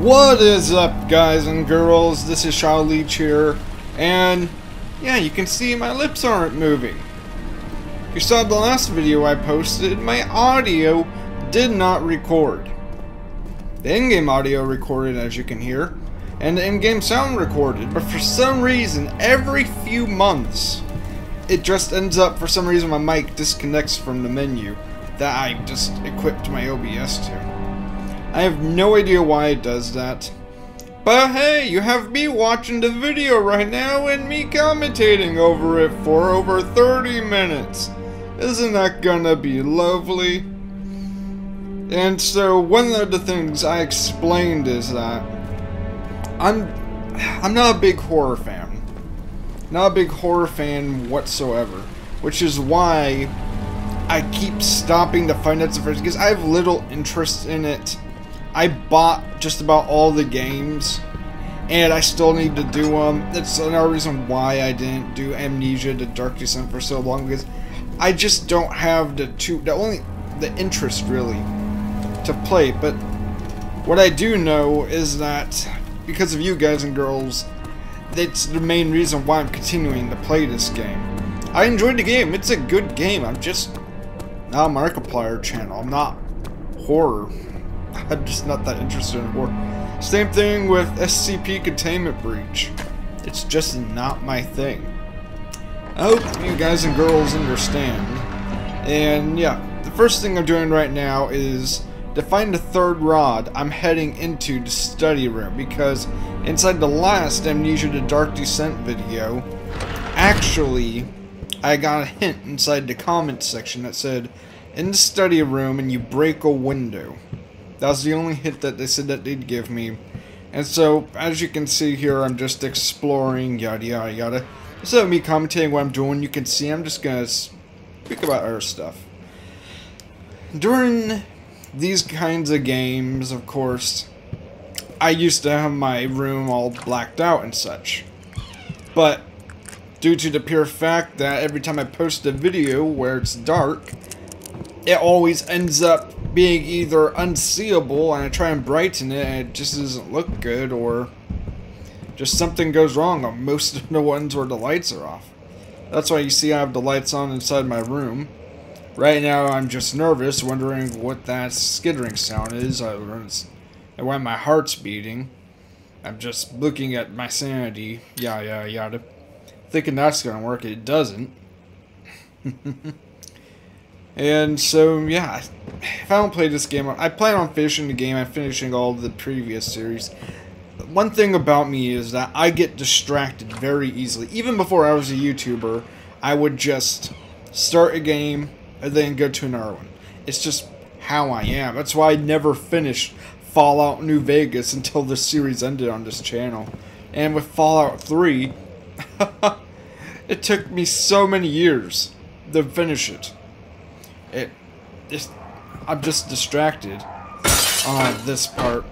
What is up, guys and girls? This is Shodleech here, and yeah, you can see my lips aren't moving. You saw the last video I posted, my audio did not record. The in-game audio recorded, as you can hear, and the in-game sound recorded, but for some reason, every few months, it just ends up, for some reason, my mic disconnects from the menu that I just equipped my OBS to. I have no idea why it does that. But hey, you have me watching the video right now and me commentating over it for over 30 minutes. Isn't that gonna be lovely? And so one of the things I explained is that I'm not a big horror fan. Not a big horror fan whatsoever. Which is why I keep stopping to find out first, because I have little interest in it. I bought just about all the games, and I still need to do them. That's another reason why I didn't do Amnesia the Dark Descent for so long, because I just don't have the interest really to play. But what I do know is that because of you guys and girls, that's the main reason why I'm continuing to play this game. I enjoyed the game. It's a good game. I'm just not a Markiplier channel. I'm not horror. I'm just not that interested in horror. Same thing with SCP Containment Breach. It's just not my thing. I hope you guys and girls understand. And yeah, the first thing I'm doing right now is to find the third rod. I'm heading into the study room because inside the last Amnesia the Dark Descent video, actually, I got a hint inside the comments section that said, in the study room and you break a window. That was the only hint that they said that they'd give me. And so, as you can see here, I'm just exploring, yada yada yada. Instead of me commentating what I'm doing, you can see I'm just gonna speak about other stuff. During these kinds of games, of course, I used to have my room all blacked out and such. But, due to the pure fact that every time I post a video where it's dark, it always ends up being either unseeable and I try and brighten it and it just doesn't look good, or just something goes wrong on most of the ones where the lights are off. That's why you see I have the lights on inside my room. Right now I'm just nervous, wondering what that skittering sound is and why my heart's beating. I'm just looking at my sanity, yada yada, thinking that's gonna work. It doesn't. And so, yeah, if I don't play this game, I plan on finishing the game. I'm finishing all of the previous series. One thing about me is that I get distracted very easily. Even before I was a YouTuber, I would just start a game and then go to another one. It's just how I am. That's why I never finished Fallout New Vegas until the series ended on this channel. And with Fallout 3, it took me so many years to finish it. I'm just distracted on this part.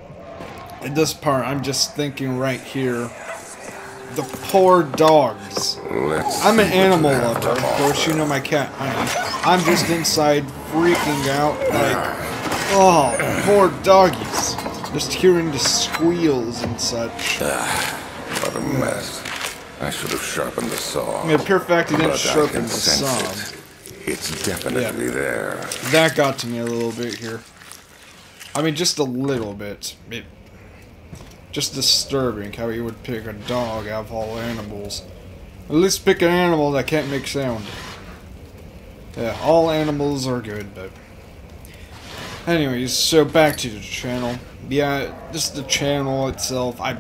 In this part, I'm just thinking right here, the poor dogs. I'm an animal lover, of course, you know my cat, Honey. I'm just inside freaking out, like, oh, poor doggies. Just hearing the squeals and such. What a mess. I should have sharpened the saw. I mean, the pure fact he didn't sharpen the saw. It's definitely there. That got to me a little bit here. I mean, just a little bit. Just disturbing how you would pick a dog out of all animals. At least pick an animal that can't make sound. Yeah, all animals are good, but... Anyways, so back to the channel. Yeah, just the channel itself, it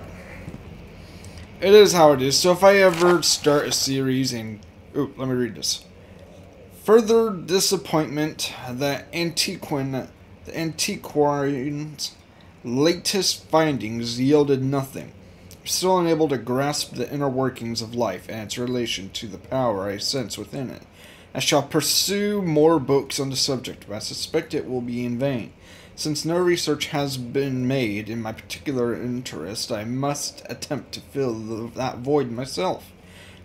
is how it is. So if I ever start a series and... Ooh, let me read this. Further disappointment that the Antiquarian's latest findings yielded nothing. I'm still unable to grasp the inner workings of life and its relation to the power I sense within it. I shall pursue more books on the subject, but I suspect it will be in vain. Since no research has been made in my particular interest, I must attempt to fill that void myself.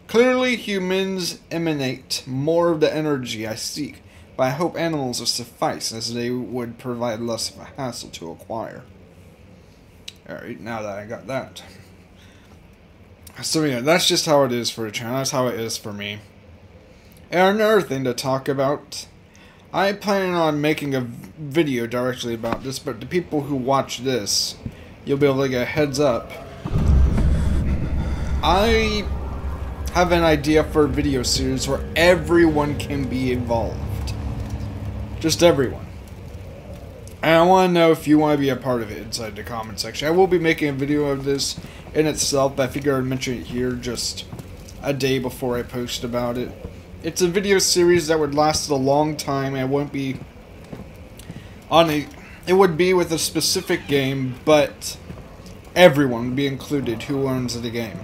Clearly, humans emanate more of the energy I seek, but I hope animals will suffice, as they would provide less of a hassle to acquire. Alright, now that I got that. So yeah, that's just how it is for the channel. That's how it is for me. And another thing to talk about, I plan on making a video directly about this, but the people who watch this, you'll be able to get a heads up. I have an idea for a video series where everyone can be involved. Just everyone. And I want to know if you want to be a part of it inside the comment section. I will be making a video of this in itself, but I figured I'd mention it here just a day before I post about it. It's a video series that would last a long time. It won't be on a... It would be with a specific game, but everyone would be included who owns the game.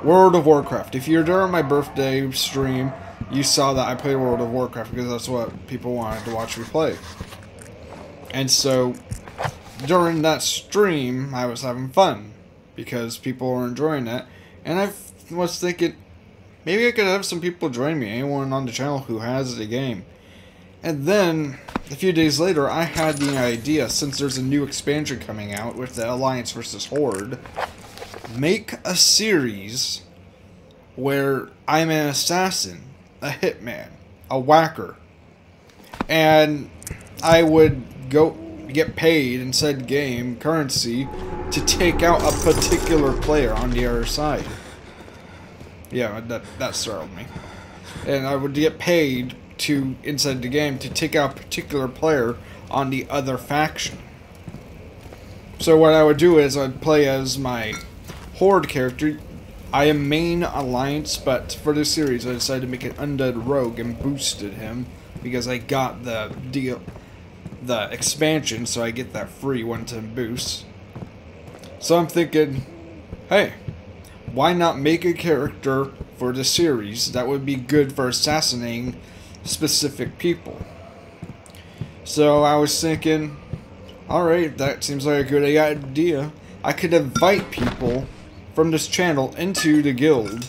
World of Warcraft. If you're during my birthday stream, you saw that I played World of Warcraft because that's what people wanted to watch me play. And so, during that stream, I was having fun because people were enjoying it. And I was thinking, maybe I could have some people join me, anyone on the channel who has the game. And then, a few days later, I had the idea, since there's a new expansion coming out with the Alliance versus Horde, make a series where I'm an assassin, a hitman, a whacker, and I would go get paid in said game currency to take out a particular player on the other side. Yeah, that startled me. And I would get paid to, inside the game, to take out a particular player on the other faction. So what I would do is I'd play as my Horde character. I am main Alliance, but for this series I decided to make an undead rogue and boosted him because I got the expansion, so I get that free one-time boost. So I'm thinking, hey, why not make a character for the series that would be good for assassinating specific people? So I was thinking, alright, that seems like a good idea. I could invite people from this channel into the guild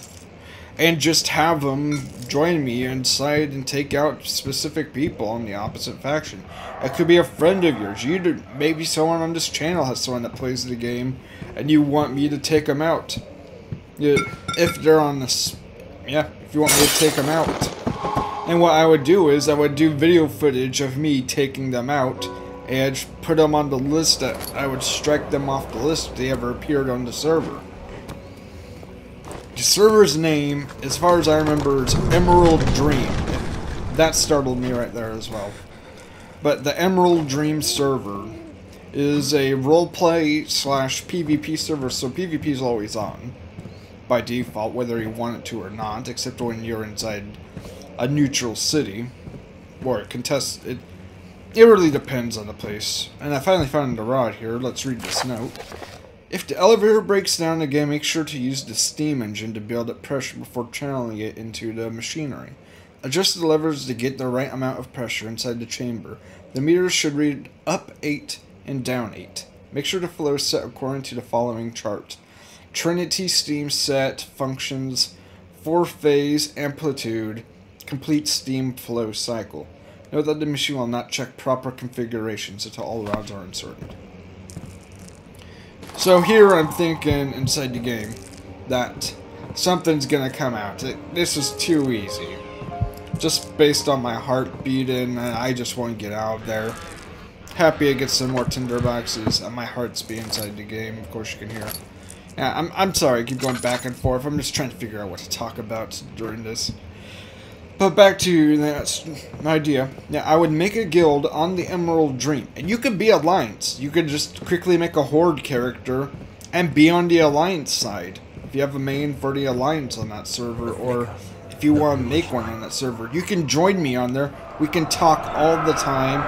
and just have them join me inside and take out specific people on the opposite faction. It could be a friend of yours. Maybe someone on this channel has someone that plays the game and you want me to take them out. If they're on this, yeah, if you want me to take them out. And what I would do is I would do video footage of me taking them out and put them on the list that I would strike them off the list if they ever appeared on the server. The server's name, as far as I remember, is Emerald Dream. That startled me right there as well. But the Emerald Dream server is a roleplay / PvP server, so PvP is always on by default, whether you want it to or not, except when you're inside a neutral city, or it contests it. It really depends on the place. And I finally found the rod here. Let's read this note. If the elevator breaks down again, make sure to use the steam engine to build up pressure before channeling it into the machinery. Adjust the levers to get the right amount of pressure inside the chamber. The meters should read up 8 and down 8. Make sure the flow is set according to the following chart. Trinity steam set functions 4-phase amplitude, complete steam flow cycle. Note that the machine will not check proper configurations until all rods are inserted. So here I'm thinking inside the game that something's gonna come out. This is too easy. Just based on my heart beating, I just want to get out of there. Happy to get some more tinderboxes, and my heart's beating inside the game, of course you can hear. Yeah, I'm sorry, I keep going back and forth. I'm just trying to figure out what to talk about during this. But back to that idea. Yeah, I would make a guild on the Emerald Dream. And you could be Alliance. You could just quickly make a Horde character and be on the Alliance side. If you have a main for the Alliance on that server, or if you want to make one on that server, you can join me on there. We can talk all the time.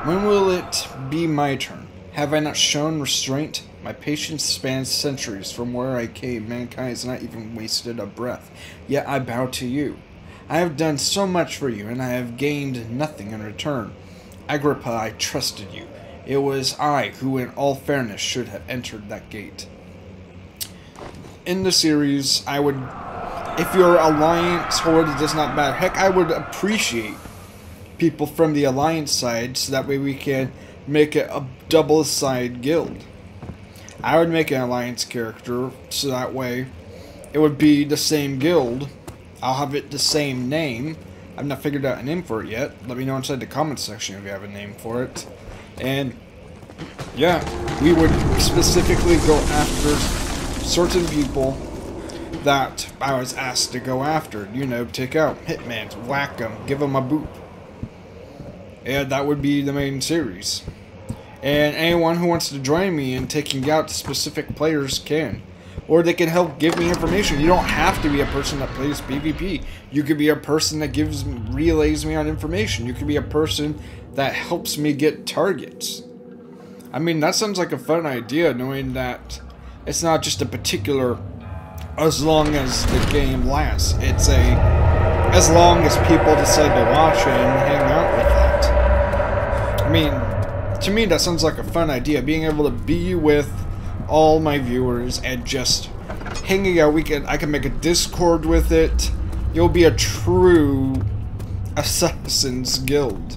When will it be my turn? Have I not shown restraint? My patience spans centuries. From where I came, mankind has not even wasted a breath. Yet I bow to you. I have done so much for you, and I have gained nothing in return. Agrippa, I trusted you. It was I who, in all fairness, should have entered that gate. In the series, I would... If your Alliance Horde, it does not matter. Heck, I would appreciate people from the Alliance side, so that way we can make it a double-side guild. I would make an alliance character, so that way it would be the same guild. I'll have it the same name. I've not figured out a name for it yet. Let me know inside the comments section if you have a name for it. And yeah, we would specifically go after certain people that I was asked to go after. You know, take out hitmans, whack them, give them a boot. And that would be the main series. And anyone who wants to join me in taking out specific players can. Or they can help give me information. You don't have to be a person that plays PvP. You could be a person that relays me on information. You could be a person that helps me get targets. I mean, that sounds like a fun idea, knowing that it's not just a particular as long as the game lasts. It's a as long as people decide to watch it and hang out with it. I mean, to me that sounds like a fun idea, being able to be with all my viewers and just hanging out. I can make a Discord with it. You'll be a true Assassin's Guild,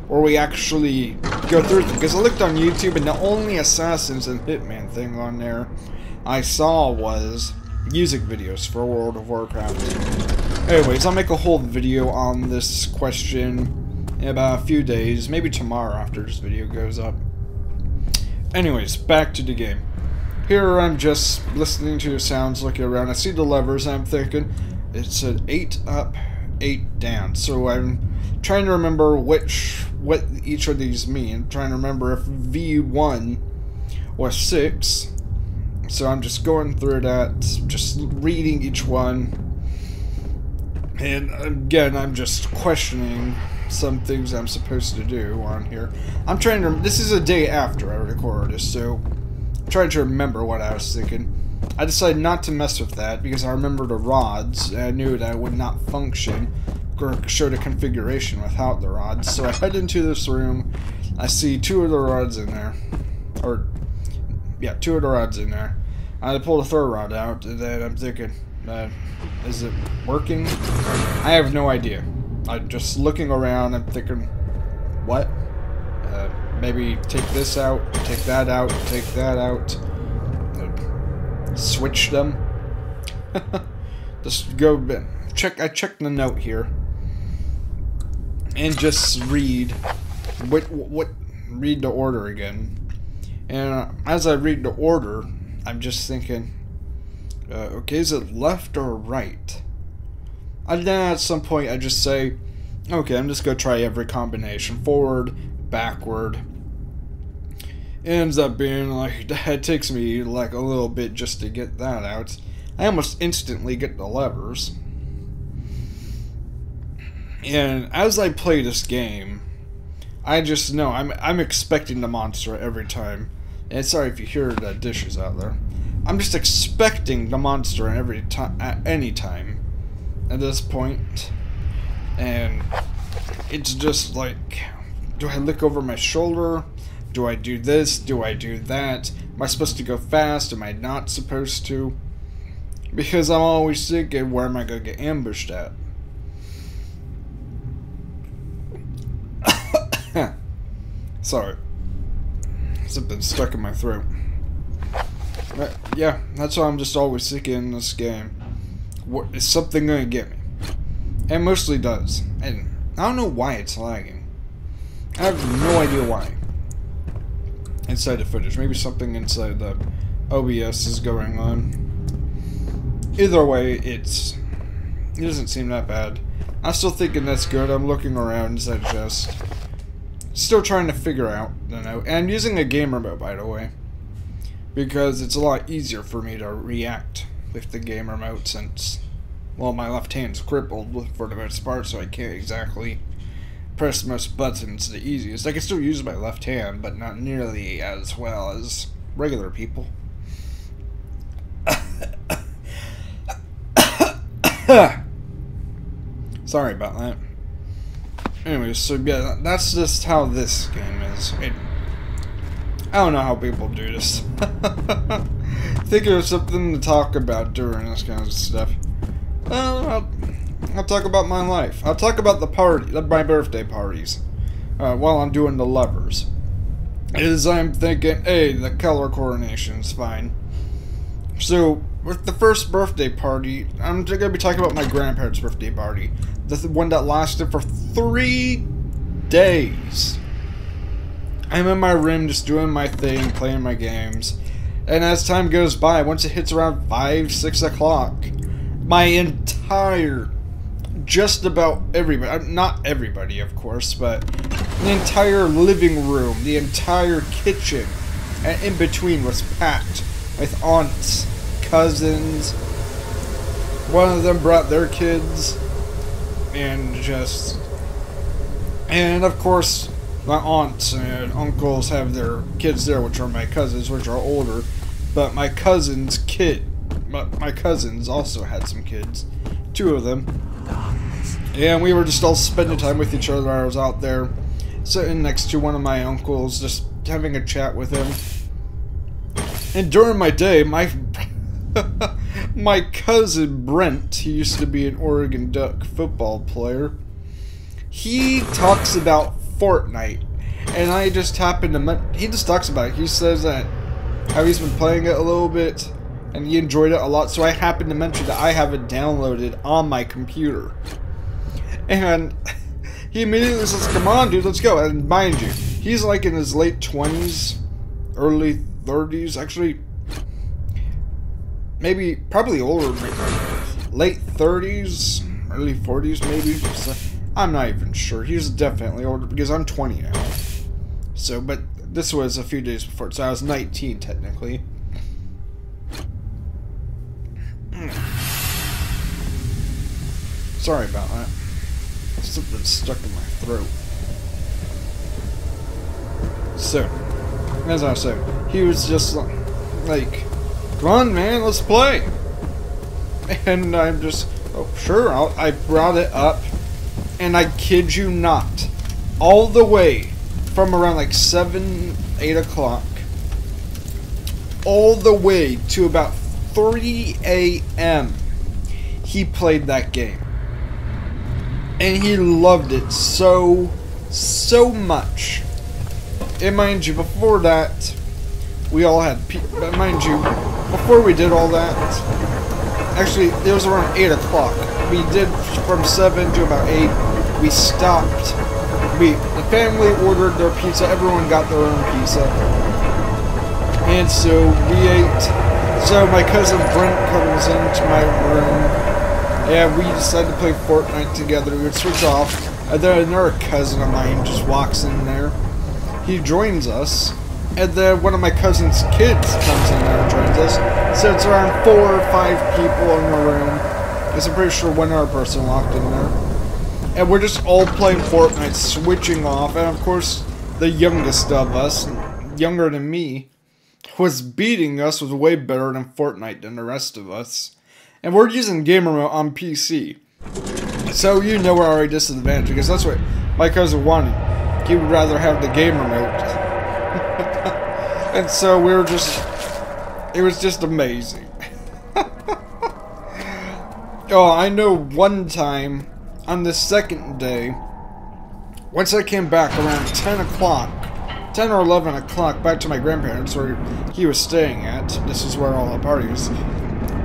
where we actually go through it. Because I looked on YouTube and the only Assassins and Hitman thing on there I saw was music videos for World of Warcraft. Anyways, I'll make a whole video on this question in about a few days, maybe tomorrow after this video goes up. Anyways, back to the game. Here I'm just listening to the sounds, looking around. I see the levers and I'm thinking, it said 8 up, 8 down. So I'm trying to remember what each of these mean. I'm trying to remember if V1 was 6. So I'm just going through that, just reading each one. And again, I'm just questioning some things I'm supposed to do on here. I'm trying to, this is a day after I recorded this, so I'm trying to remember what I was thinking. I decided not to mess with that because I remember the rods, and I knew that it would not function or show the configuration without the rods. So I head into this room, I see 2 of the rods in there. Or, yeah, 2 of the rods in there. I pull the 3rd rod out, and then I'm thinking, is it working? I have no idea. I'm just looking around, I'm thinking, what? Maybe take this out, take that out, take that out. Switch them. Just go check. I checked the note here, and just read read the order again. And as I read the order, I'm just thinking, okay, is it left or right? And then at some point I just say, okay, I'm just gonna try every combination, forward, backward. It ends up being like, it takes me like a little bit just to get that out. I almost instantly get the levers. And as I play this game, I just know I'm expecting the monster every time. And sorry if you hear the dishes out there. I'm just expecting the monster every time, at any time, at this point. And it's just like, do I look over my shoulder? Do I do this? Do I do that? Am I supposed to go fast? Am I not supposed to? Because I'm always thinking, where am I going to get ambushed at? Sorry. Something stuck in my throat. But yeah, that's why I'm just always thinking in this game. What, is something going to get me? And it mostly does. And I don't know why it's lagging. I have no idea why. Inside the footage. Maybe something inside the OBS is going on. Either way, it doesn't seem that bad. I'm still thinking that's good. I'm looking around inside the chest. Still trying to figure out, you know. And I'm using a game remote, by the way. Because it's a lot easier for me to react with the game remote since, well, my left hand's crippled for the most part, so I can't exactly press most buttons the easiest. I can still use my left hand, but not nearly as well as regular people. Sorry about that. Anyways, so yeah, that's just how this game is. I don't know how people do this. Thinking of something to talk about during this kind of stuff. I'll talk about my life. I'll talk about the party, my birthday parties, while I'm doing the levers. is I'm thinking, hey, the color coordination's fine. So, with the first birthday party, I'm going to be talking about my grandparents' birthday party. The one that lasted for 3 days. I'm in my room just doing my thing, playing my games. And as time goes by, once it hits around 5, 6 o'clock, my entire, just about everybody, not everybody of course, but the entire living room, the entire kitchen, and in between was packed with aunts, cousins. One of them brought their kids, and of course, my aunts and uncles have their kids there, which are my cousins, which are older. But my cousin's my cousins also had some kids, 2 of them. And we were just all spending time with each other. I was out there sitting next to one of my uncles, just having a chat with him. And during my day, my cousin Brent, he used to be an Oregon Duck football player, he talks about Fortnite, and I just happened to he just talks about it. He says that how he's been playing it a little bit and he enjoyed it a lot, so I happened to mention that I have it downloaded on my computer. And he immediately says, come on dude, let's go. And mind you, he's like in his late 20s, early 30s, actually maybe, probably older, maybe late 30s, early 40s maybe. So, I'm not even sure. He's definitely older because I'm 20 now. So, but this was a few days before, so I was 19 technically. Sorry about that. Something stuck in my throat. So, as I said, he was just like, come on man, let's play. And I'm just, oh sure, I brought it up. And I kid you not, all the way from around like 7, 8 o'clock, all the way to about 3 a.m., he played that game. And he loved it so much. And mind you, before that, we all had, mind you, before we did all that, actually, it was around 8 o'clock. We did from 7 to about 8. We stopped. The family ordered their pizza. Everyone got their own pizza. And so we ate. So my cousin Brent comes into my room. And we decided to play Fortnite together. We would switch off. And then another cousin of mine just walks in there. He joins us. And then one of my cousin's kids comes in there and joins us. So it's around 4 or 5 people in the room. Because I'm pretty sure one other person walked in there. And we're just all playing Fortnite, switching off. And of course, the youngest of us, younger than me, was beating us, was way better than Fortnite than the rest of us. And we're using game remote on PC. So you know we're already disadvantaged, because that's what my cousin wanted. He would rather have the game remote. And so we were just, it was just amazing. Oh, I know one time, on the second day, once I came back around 10 o'clock, 10 or 11 o'clock, back to my grandparents, where he was staying at, this is where all the parties,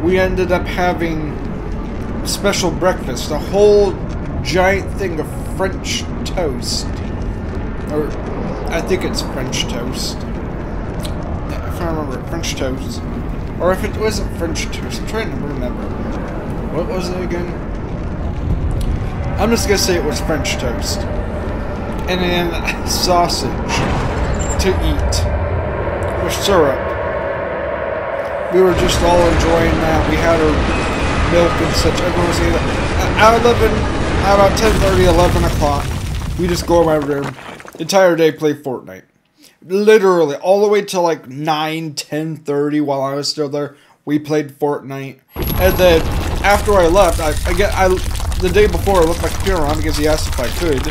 we ended up having special breakfast, a whole giant thing of French toast, or I think it's French toast, if I remember, French toast, or if it wasn't French toast, I'm trying to remember, what was it again? I'm just gonna say it was French toast. And then sausage to eat with syrup. We were just all enjoying that. We had our milk and such. Everyone was eating it. At about 10:30, 11 o'clock, we just go in my room. The entire day play Fortnite. Literally, all the way till like 9, 10:30 while I was still there, we played Fortnite. And then after I left, the day before I left my computer on because he asked if I could.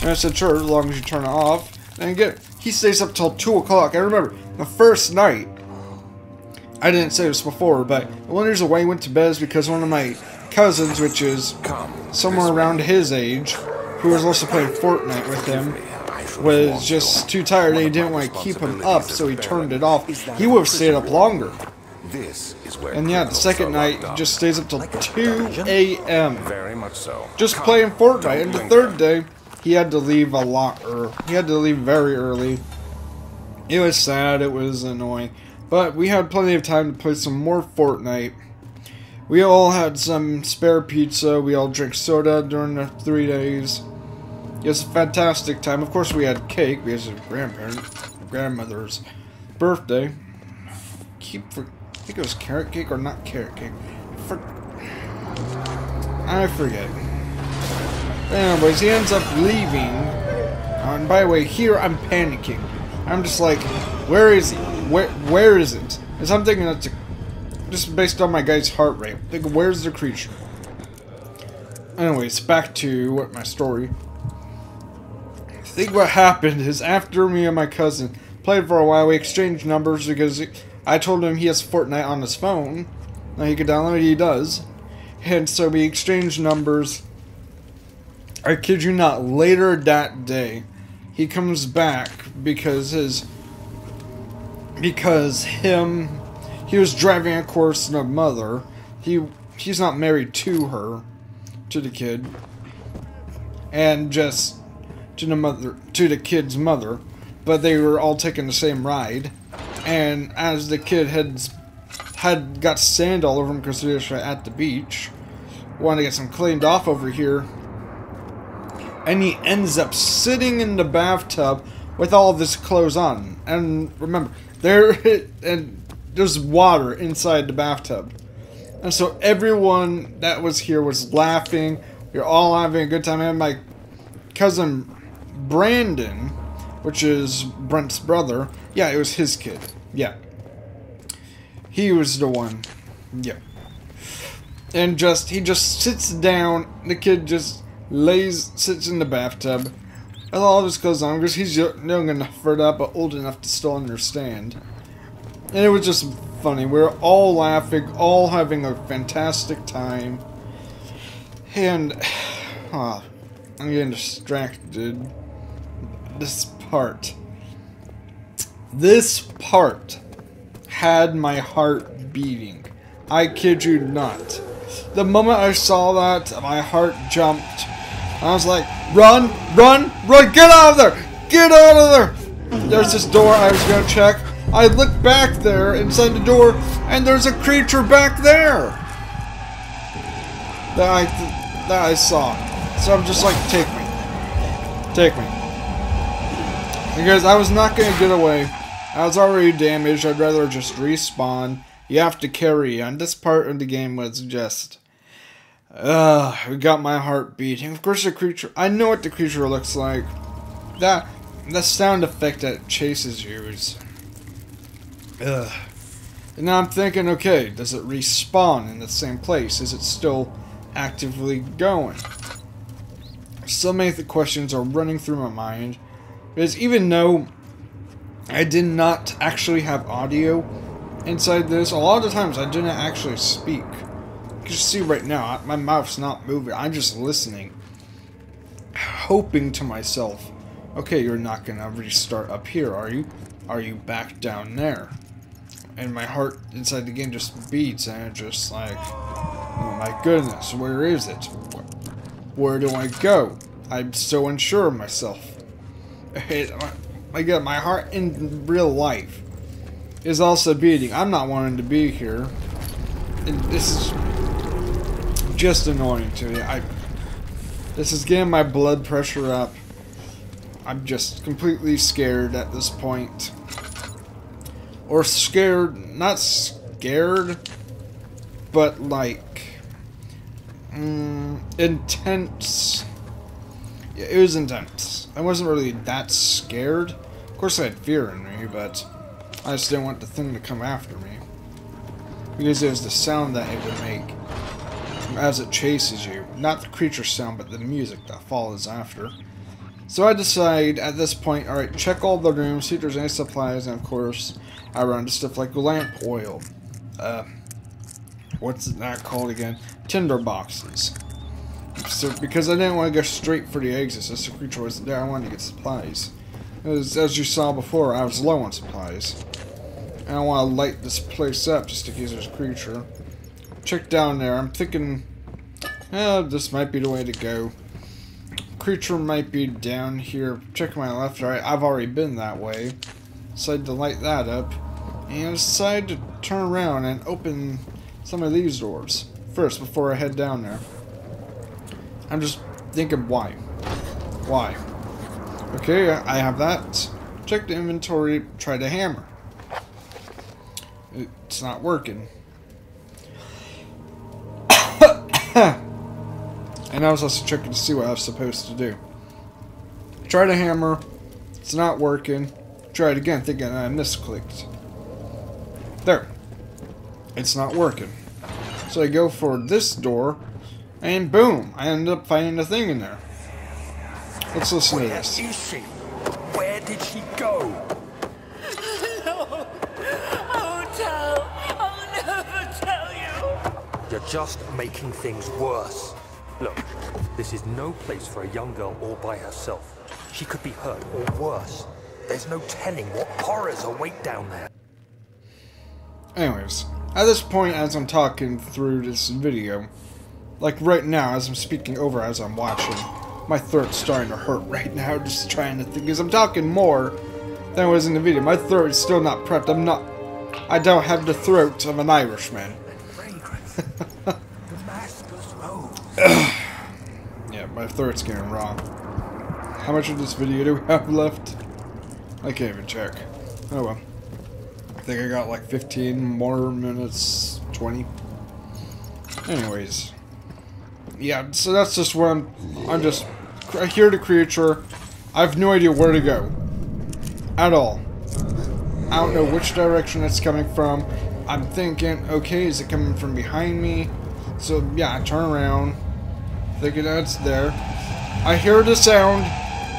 And I said, sure, as long as you turn it off. And again, he stays up till 2 o'clock. I remember the first night, I didn't say this before, but one reason why he went to bed is because one of my cousins, which is somewhere around his age, who was also playing Fortnite with him, was just too tired and he didn't want to keep him up, so he turned it off. He would have stayed up longer. And yeah, the second night just stays up till 2 a.m. Very much so. just playing Fortnite. And the third day, he had to leave a lot early. He had to leave very early. It was sad, it was annoying. But we had plenty of time to play some more Fortnite. We all had some spare pizza. We all drank soda during the 3 days. It was a fantastic time. Of course, we had cake because of grandmother's birthday. I think it was carrot cake or not carrot cake. I forget. Anyways, he ends up leaving. And by the way, here I'm panicking. I'm just like, where is he? Where is it? And so I'm thinking that's just based on my guy's heart rate. Like, where's the creature? Anyways, back to my story. I think what happened is after me and my cousin played for a while, we exchanged numbers because I told him he has Fortnite on his phone. Now he could download it, he does. And so we exchanged numbers. I kid you not, later that day, he comes back because he was driving, of course, the mother. He's not married to her, to the kid, and just to the kid's mother, but they were all taking the same ride. And as the kid had got sand all over him because he was at the beach, wanted to get some cleaned off over here, and he ends up sitting in the bathtub with all of his clothes on. And remember, there's water inside the bathtub, and so everyone that was here was laughing. We were all having a good time. And my cousin Brandon, which is Brent's brother, yeah, it was his kid. Yeah, he was the one. Yeah, and he just sits down. The kid just sits in the bathtub with all of his clothes on because he's young enough for that, but old enough to still understand. And it was just funny. We were all laughing, all having a fantastic time. And I'm getting distracted. This part had my heart beating. I kid you not. The moment I saw that, my heart jumped. I was like, run, run, run, get out of there! Get out of there! There's this door I was gonna check. I look back there inside the door, and there's a creature back there that I saw. So I'm just like, take me. Take me. Because I was not going to get away. I was already damaged. I'd rather just respawn. You have to carry on. This part of the game was just... it got my heart beating. Of course the creature... I know what the creature looks like. The sound effect that chases you is... And now I'm thinking, okay, does it respawn in the same place? Is it still actively going? So many questions are running through my mind. Because even though I did not actually have audio inside this, a lot of the times I didn't actually speak. You can see right now, my mouth's not moving. I'm just listening. Hoping to myself, okay, you're not going to restart up here, are you? Are you back down there? And my heart inside the game just beats, and it's just like, oh my goodness, where is it? Where do I go? I'm so unsure of myself. My heart in real life is also beating. I'm not wanting to be here. And this is just annoying to me. This is getting my blood pressure up. I'm just completely scared at this point. Or scared, not scared, but like intense. Yeah, it was intense. I wasn't really that scared. Of course I had fear in me, but I just didn't want the thing to come after me. Because it was the sound that it would make as it chases you. Not the creature sound, but the music that follows after. So I decide at this point, alright, check all the rooms, see if there's any supplies, and of course, I run into stuff like lamp oil. What's that called again? Tinder boxes. So, because I didn't want to go straight for the exit, since the creature wasn't there, I wanted to get supplies. As you saw before, I was low on supplies. And I want to light this place up just in case there's a creature. Check down there. I'm thinking, this might be the way to go. Creature might be down here. Check my left, right. I've already been that way. Decided to light that up. And decide to turn around and open some of these doors first before I head down there. I'm just thinking, why? Why? Okay, I have that. Check the inventory, try the hammer. It's not working. And I was also checking to see what I was supposed to do. Try the hammer. It's not working. Try it again, thinking I misclicked. There. It's not working. So I go for this door, and boom! I end up finding a thing in there. Let's listen to this. Where is she? Where did she go? No! I won't tell! I'll never tell you! You're just making things worse. Look, this is no place for a young girl all by herself. She could be hurt or worse. There's no telling what horrors await down there. Anyways, at this point as I'm talking through this video, like right now as I'm speaking over as I'm watching, my throat's starting to hurt right now just trying to think, because I'm talking more than was in the video. My throat is still not prepped. I don't have the throat of an Irishman. Yeah, my throat's getting raw. How much of this video do we have left? I can't even check. Oh well. I think I got like 15 more minutes, 20. Anyways. Yeah, so that's just where I hear the creature. I have no idea where to go. At all. I don't know which direction it's coming from. I'm thinking, okay, is it coming from behind me? So yeah, I turn around, thinking that it's there. I hear the sound.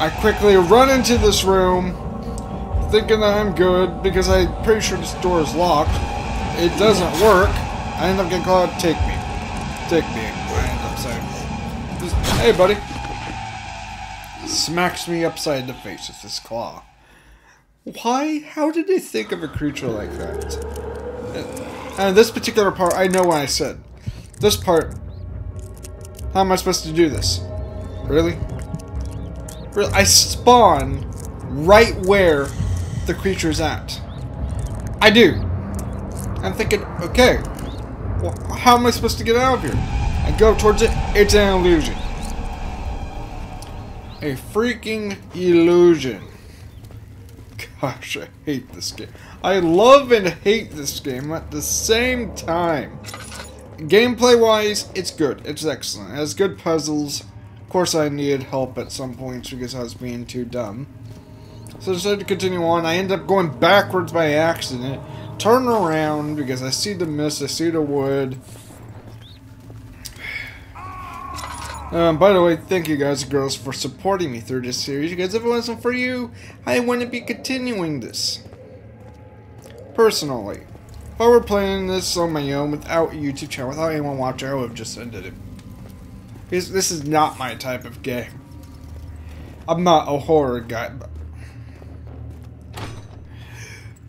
I quickly run into this room, thinking that I'm good, because I'm pretty sure this door is locked. It doesn't work. I end up getting called, take me. Take me. I end up saying, just, hey buddy. Smacks me upside the face with his claw. Why? How did they think of a creature like that? And this particular part, I know what I said. This part, how am I supposed to do this? Really? Really? I spawn right where the creature's at. I do. I'm thinking, okay, well, how am I supposed to get out of here? I go towards it, it's an illusion. A freaking illusion. Gosh, I hate this game. I love and hate this game at the same time. Gameplay-wise, it's good. It's excellent. It has good puzzles. Of course, I needed help at some points because I was being too dumb. So I decided to continue on. I end up going backwards by accident. Turn around because I see the mist. I see the wood. By the way, thank you guys and girls for supporting me through this series, because if it wasn't for you, I wouldn't be continuing this. Personally, if I were playing this on my own without a YouTube channel, without anyone watching, I would have just ended it. Because this is not my type of game. I'm not a horror guy.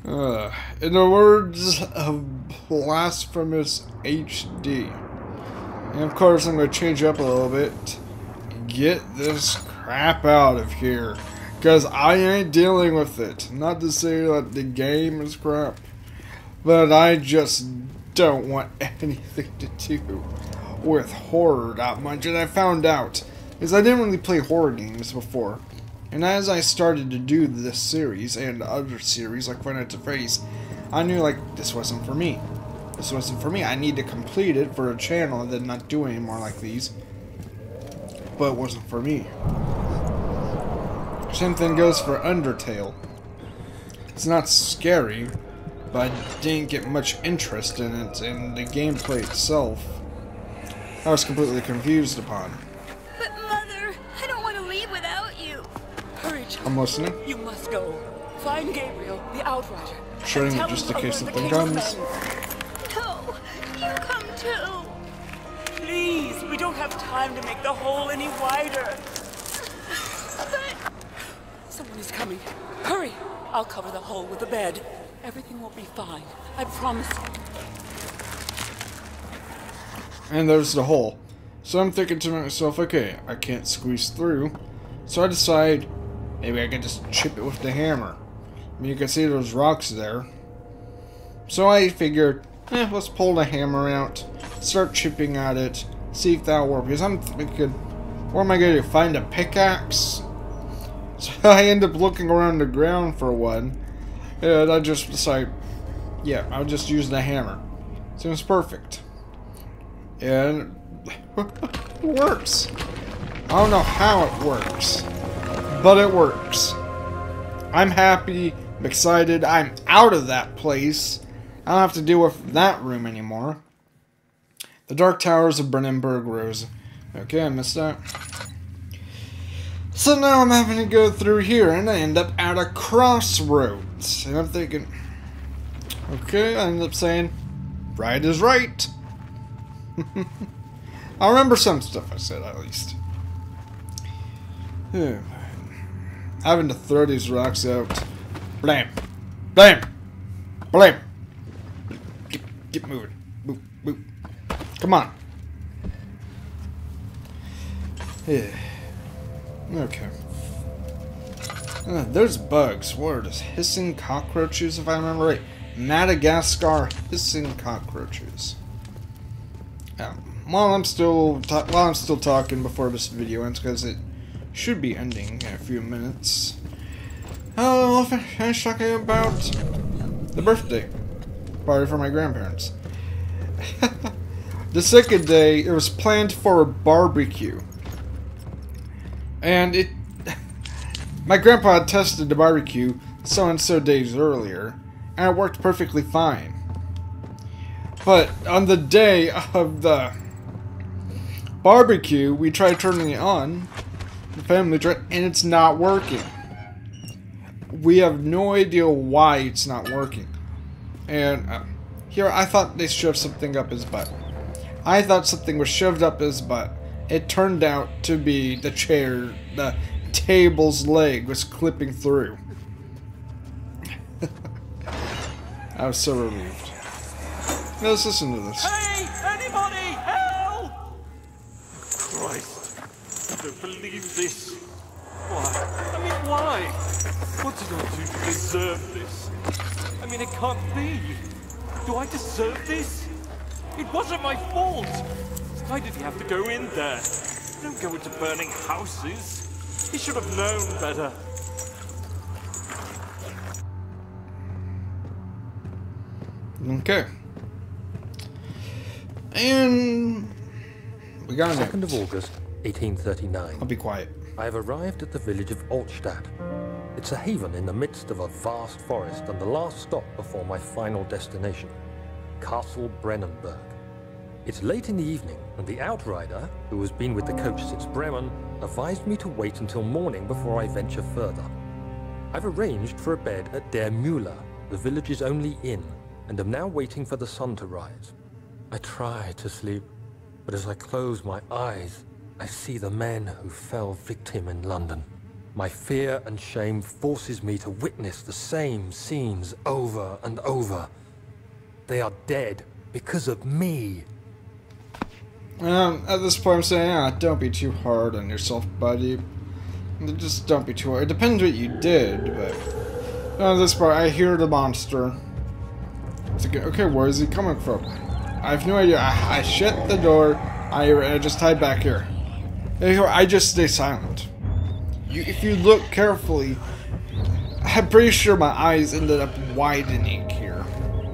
In the words of Blasphemous HD. And of course, I'm going to change up a little bit. Get this crap out of here. Because I ain't dealing with it. Not to say that the game is crap. But I just don't want anything to do with horror that much. And I found out. Because I didn't really play horror games before. And as I started to do this series and other series like Five Nights at Freddy's, I knew like this wasn't for me. This wasn't for me. I need to complete it for a channel and then not do any more like these. But it wasn't for me. Same thing goes for Undertale. It's not scary, but I didn't get much interest in it, and the gameplay itself, I was completely confused upon. But Mother, I don't want to leave without you. Hurry, child. I'm listening. You must go. Find Gabriel, the Outrider. Shutting and it just in tell him case of something the King's comes. men. No, you come too. Please, we don't have time to make the hole any wider. But someone Someone is coming. Hurry! I'll cover the hole with the bed. Everything will be fine. I promise. And there's the hole. So I'm thinking to myself, okay, I can't squeeze through. So I decide, maybe I can just chip it with the hammer. I mean, you can see those rocks there. So I figured, let's pull the hammer out, start chipping at it, see if that'll work. Because I'm thinking, where am I going to find a pickaxe? So I end up looking around the ground for one. And I just decide, yeah, I'll just use the hammer. Seems perfect. And it works. I don't know how it works, but it works. I'm happy, I'm excited, I'm out of that place. I don't have to deal with that room anymore. The Dark Towers of Brennenburg Rose. Okay, I missed that. So now I'm having to go through here, and I end up at a crossroads. And I'm thinking, okay, I end up saying, right is right. I remember some stuff I said, at least. Having to throw these rocks out. Blam! Blam! Blam! Get moving. Move, move. Come on. Yeah. Okay. There's bugs. What are those? Hissing cockroaches, if I remember right. Madagascar hissing cockroaches. While I'm still talking before this video ends, because it should be ending in a few minutes, I'll finish talking about the birthday party for my grandparents. The second day, it was planned for a barbecue, and my grandpa had tested the barbecue so-and-so days earlier, and it worked perfectly fine. But on the day of the barbecue, we tried turning it on, the family tried, and it's not working. We have no idea why it's not working. And here, I thought they shoved something up his butt. I thought something was shoved up his butt. It turned out to be the chair, the table's leg was clipping through. I was so relieved. Now let's listen to this. Hey! Anybody! Help! Christ. I don't believe this. Why? I mean, why? What did I do to deserve this? I mean, it can't be. Do I deserve this? It wasn't my fault. Why did he have to go in there? Don't go into burning houses. He should have known better. Okay. And we got it. 2nd of August, 1839. I'll be quiet. I have arrived at the village of Altstadt. It's a haven in the midst of a vast forest and the last stop before my final destination, Castle Brennenburg. It's late in the evening, and the outrider, who has been with the coach since Bremen, advised me to wait until morning before I venture further. I've arranged for a bed at Der Müller, the village's only inn, and am now waiting for the sun to rise. I try to sleep, but as I close my eyes, I see the men who fell victim in London. My fear and shame forces me to witness the same scenes over and over. They are dead because of me. At this point I'm saying, don't be too hard on yourself, buddy. Just don't be too hard. It depends what you did, but at this part I hear the monster. It's like, okay, where is he coming from? I have no idea. I shut the door. I just hide back here. I just stay silent. If you look carefully, I'm pretty sure my eyes ended up widening here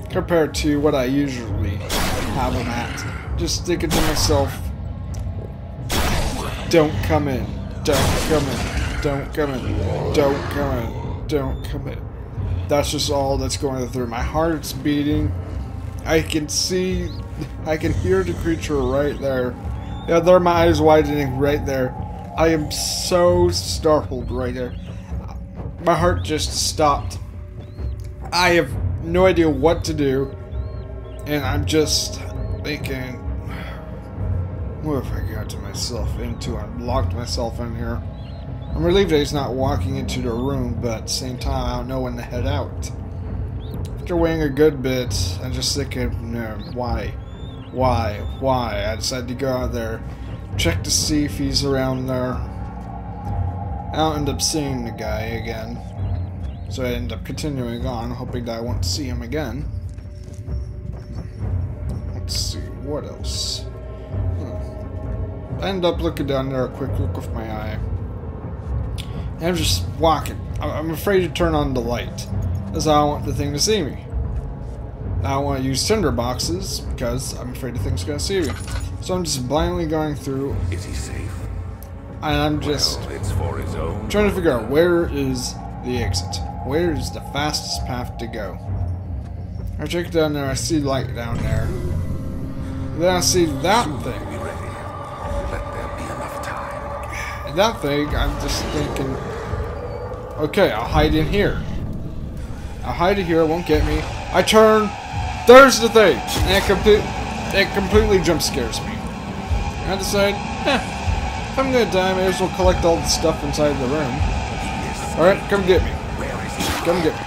compared to what I usually have them at. Just thinking to myself, don't come in, don't come in, don't come in, don't come in, don't come in. That's just all that's going through. My heart's beating. I can see, I can hear the creature right there. Yeah, there are my eyes widening right there. I am so startled right there. My heart just stopped. I have no idea what to do. And I'm just thinking, what have I got myself into? I locked myself in here. I'm relieved that he's not walking into the room, but at the same time, I don't know when to head out. After waiting a good bit, I just thinking, no, why? I decided to go out there, check to see if he's around there. I don't end up seeing the guy again, so I end up continuing on, hoping that I won't see him again. Let's see, what else? I end up looking down there, a quick look with my eye. And I'm just walking. I'm afraid to turn on the light, as I don't want the thing to see me. I don't want to use tinder boxes, because I'm afraid the thing's going to see me. So I'm just blindly going through. Is he safe? And I'm just it's for his own. trying to figure out where is the exit. Where is the fastest path to go? I check down there, I see light down there. Then I see that thing. Be ready. Let there be enough time. And that thing, I'm just thinking, okay, I'll hide in here. I'll hide in here, it won't get me. I turn, there's the thing! And it completely jump scares me. And I decide, if I'm gonna die, I may as well collect all the stuff inside the room. Alright, come get me. Come get me.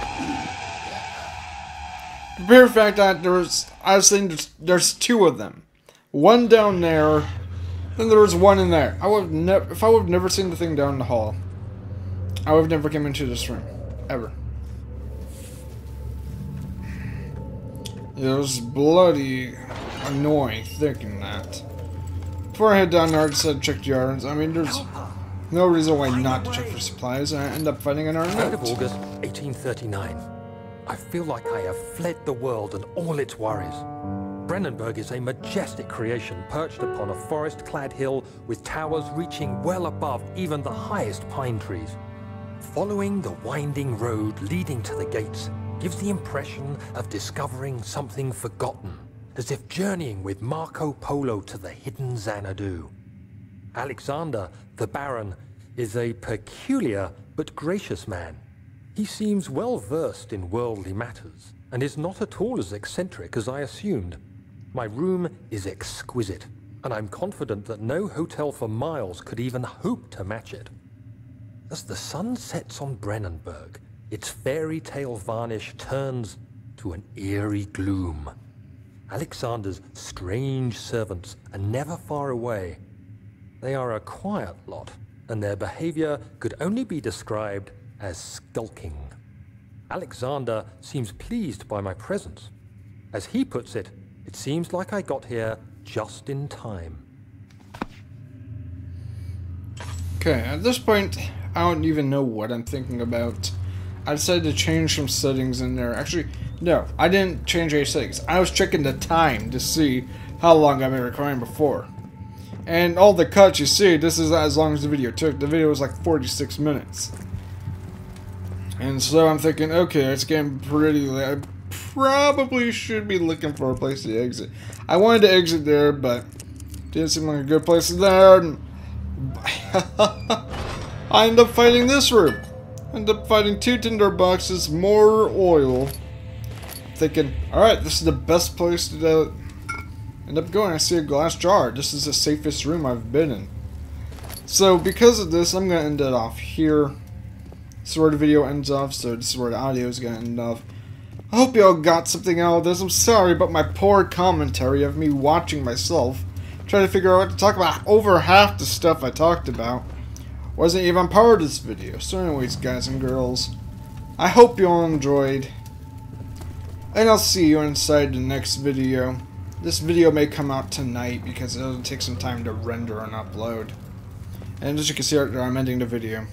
The mere fact that I was saying there's two of them. One down there, then there was one in there. If I would have never seen the thing down the hall, I would have never come into this room. Ever. It was bloody annoying thinking that. Before I head down there, I decided to check the items. I mean, there's no reason why not to check for supplies, and I end up finding another 3rd of note. August, 1839. I feel like I have fled the world and all its worries. Brennenburg is a majestic creation perched upon a forest-clad hill with towers reaching well above even the highest pine trees. Following the winding road leading to the gates gives the impression of discovering something forgotten, as if journeying with Marco Polo to the hidden Xanadu. Alexander, the Baron, is a peculiar but gracious man. He seems well versed in worldly matters, and is not at all as eccentric as I assumed. My room is exquisite, and I'm confident that no hotel for miles could even hope to match it. As the sun sets on Brennenburg, its fairy tale varnish turns to an eerie gloom. Alexander's strange servants are never far away. They are a quiet lot, and their behavior could only be described as skulking. Alexander seems pleased by my presence. As he puts it, it seems like I got here just in time. Okay, at this point, I don't even know what I'm thinking about. I decided to change some settings in there. Actually, no, I didn't change any settings. I was checking the time to see how long I've been recording before. And all the cuts you see, this is as long as the video took. The video was like 46 minutes. And so I'm thinking, okay, it's getting pretty late. I probably should be looking for a place to exit. I wanted to exit there, but didn't seem like a good place there. And I end up finding this room. End up finding 2 tinder boxes, more oil. Thinking, alright, this is the best place to end up going. I see a glass jar. This is the safest room I've been in. So because of this, I'm going to end it off here. This is where the video ends off, so this is where the audio is going to end off. I hope y'all got something out of this. I'm sorry about my poor commentary of me watching myself, trying to figure out what to talk about. Over half the stuff I talked about wasn't even part of this video. So anyways, guys and girls, I hope you all enjoyed, and I'll see you inside the next video. This video may come out tonight because it'll take some time to render and upload. And as you can see right there, I'm ending the video.